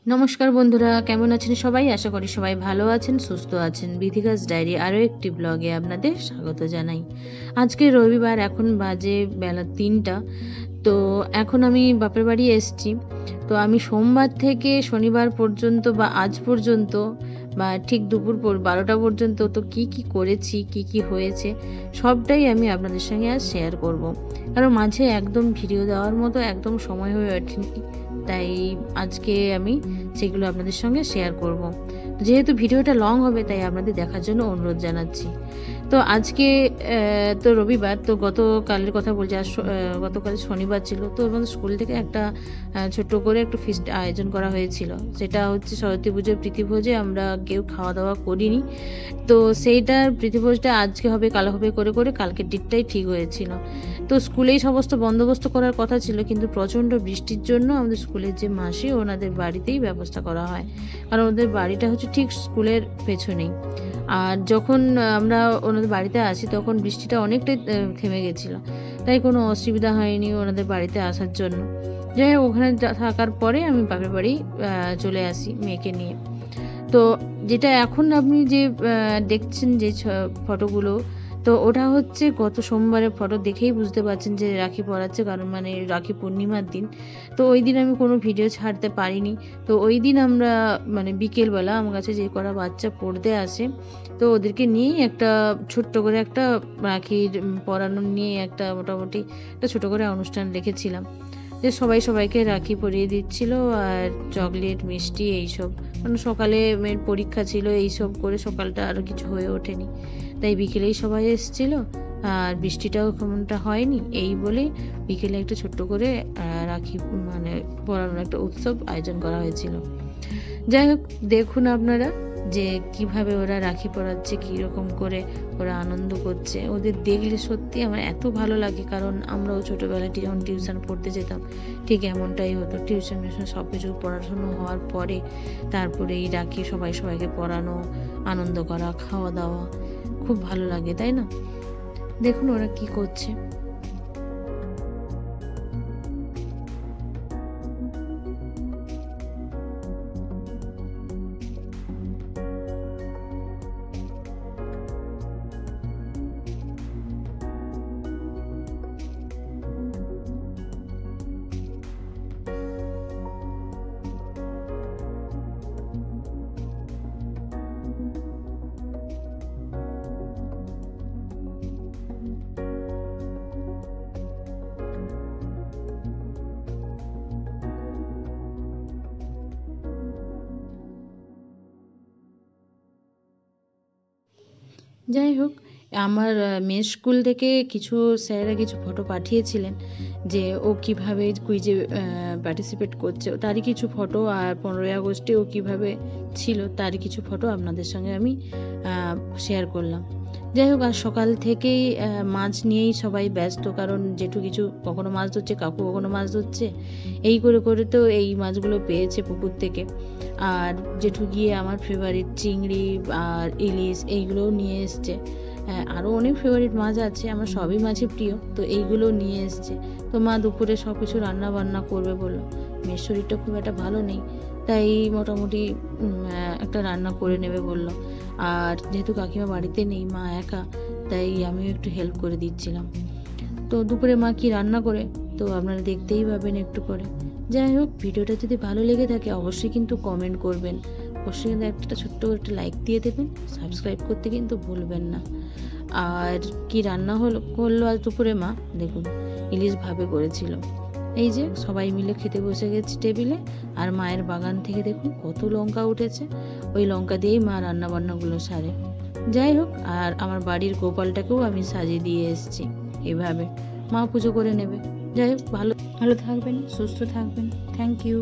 নমস্কার বন্ধুরা, কেমন আছেন সবাই? আশা করি সবাই ভালো আছেন, সুস্থ আছেন। বিথিকাস ডায়েরি আরও একটি ব্লগে আপনাদের স্বাগত জানাই। আজকে রবিবার, এখন বাজে বেলা 3টা। তো এখন আমি বাপের বাড়ি এসেছি। তো আমি সোমবার থেকে শনিবার পর্যন্ত বা আজ পর্যন্ত বা ঠিক দুপুর 12টা পর্যন্ত তো কি করেছি, কি হয়েছে সবটাই আমি আপনাদের সঙ্গে আজ শেয়ার করব। কারণ মাঝে একদম ভিডিও দেওয়ার মতো একদম সময় হয়ে ওঠেনি, তাই আজকে আমি সেগুলো আপনাদের সঙ্গে শেয়ার করব। যেহেতু ভিডিওটা লং হবে, তাই আপনাদের দেখার জন্য অনুরোধ জানাচ্ছি। তো আজকে তো রবিবার, তো গতকালের কথা বলছি। গতকাল শনিবার ছিল, তো আমাদের স্কুল থেকে একটা ছোট্ট করে একটু ফিস্ট আয়োজন করা হয়েছিল। সেটা হচ্ছে সরস্বতী পুজোর প্রীতিভোজে। আমরা কেউ খাওয়া দাওয়া করিনি, তো সেইটার প্রীতিভোজটা আজকে হবে কাল হবে করে করে কালকের ডেটটাই ঠিক হয়েছিল। তো স্কুলেই সমস্ত বন্দোবস্ত করার কথা ছিল, কিন্তু প্রচণ্ড বৃষ্টির জন্য আমাদের স্কুলের যে মাসি, ওনাদের বাড়িতেই ব্যবস্থা করা হয়। কারণ ওদের বাড়িটা হচ্ছে ঠিক স্কুলের পেছনেই। আর যখন আমরা ওনাদের বাড়িতে আসি, তখন বৃষ্টিটা অনেকটাই থেমে গেছিলো, তাই কোনো অসুবিধা হয়নি ওনাদের বাড়িতে আসার জন্য। যাই হোক, ওখানে থাকার পরে আমি বাপের বাড়ি চলে আসি মেয়েকে নিয়ে। তো যেটা এখন আপনি যে দেখছেন যে ফটোগুলো, তো ওটা হচ্ছে গত সোমবারের ফটো। দেখেই বুঝতে পারছেন যে রাখি পরাচ্ছে, কারণ মানে রাখি পূর্ণিমার দিন। তো ওই দিন আমি কোনো ভিডিও ছাড়তে পারিনি। তো ওই দিন আমরা মানে বিকেলবেলা আমার কাছে যে কটা বাচ্চা পড়তে আসে, তো ওদেরকে নিয়েই একটা ছোট্ট করে একটা রাখির পরানো নিয়ে একটা মোটামুটি একটা ছোট করে অনুষ্ঠান রেখেছিলাম, যে সবাইকে রাখি পরিয়ে দিচ্ছিল, আর চকলেট মিষ্টি এইসব। কারণ সকালে মেয়ের পরীক্ষা ছিল, এইসব করে সকালটা আরও কিছু হয়ে ওঠেনি, তাই বিকেলেই সবাই এসেছিল। আর বৃষ্টিটাও কেমনটা হয়নি, এই বলে বিকেলে একটা ছোট্ট করে রাখি মানে পরানোর একটা উৎসব আয়োজন করা হয়েছিল। যাই হোক, দেখুন আপনারা যে কিভাবে ওরা রাখি পরাচ্ছে, কীরকম করে ওরা আনন্দ করছে। ওদের দেখলে সত্যি আমার এত ভালো লাগে, কারণ আমরাও ছোটোবেলায় যখন টিউশন পড়তে যেতাম, ঠিক এমনটাই হতো। টিউশন সব কিছু পড়াশুনো হওয়ার পরে তারপরে এই রাখি সবাইকে পরানো, আনন্দ করা, খাওয়া দাওয়া, খুব ভালো লাগে, তাই না? দেখুন ওরা কি করছে। যাই হোক, আমার মেয়ের স্কুল থেকে কিছু স্যারেরা কিছু ফটো পাঠিয়েছিলেন, যে ও কিভাবে কুইজে পার্টিসিপেট করছে, তারই কিছু ফটো। আর 15ই আগস্টে ও কিভাবে ছিল তারই কিছু ফটো আপনাদের সঙ্গে আমি শেয়ার করলাম। যাই হোক, আর সকাল থেকেই মাছ নিয়েই সবাই ব্যস্ত, কারণ জেঠু কিছু কখনো মাছ ধরছে, কাকু কখনো মাছ ধরছে, এই করে করে তো এই মাছগুলো পেয়েছে পুকুর থেকে। আর জেঠু গিয়ে আমার ফেভারিট চিংড়ি আর ইলিশ এইগুলোও নিয়ে এসছে। আরও অনেক ফেভারিট মাছ আছে, আমার সবই মাছই প্রিয়, তো এইগুলো নিয়ে এসছে। তো মা দুপুরে সব কিছু রান্না বান্না করবে বললো। মেয়ের শরীরটা খুব একটা ভালো নেই, তাই মোটামুটি একটা রান্না করে নেবে বললো। আর যেহেতু কাকিমা বাড়িতে নেই, মা একা, তাই আমিও একটু হেল্প করে দিচ্ছিলাম। তো দুপুরে মা কি রান্না করে, তো আপনারা দেখতেই পাবেন একটু করে। যাই হোক, ভিডিওটা যদি ভালো লেগে থাকে অবশ্যই কিন্তু কমেন্ট করবেন, অবশ্যই কিন্তু একটা ছোট্ট একটা লাইক দিয়ে দেবেন, সাবস্ক্রাইব করতে কিন্তু ভুলবেন না। আর কি রান্না করলো আজ দুপুরে মা, দেখুন ইলিশ ভাবে করেছিল। এই যে সবাই মিলে খেতে বসে গেছি টেবিলে, আর মায়ের বাগান থেকে দেখুন কত লঙ্কা উঠেছে, ওই লঙ্কা দিয়েই মা রান্না বান্নাগুলো সারে। যাই হোক, আর আমার বাড়ির গোপালটাকেও আমি সাজিয়ে দিয়ে এসেছি এভাবে, মা পুজো করে নেবে। যাই হোক, ভালো ভালো থাকবেন, সুস্থ থাকবেন। Thank you.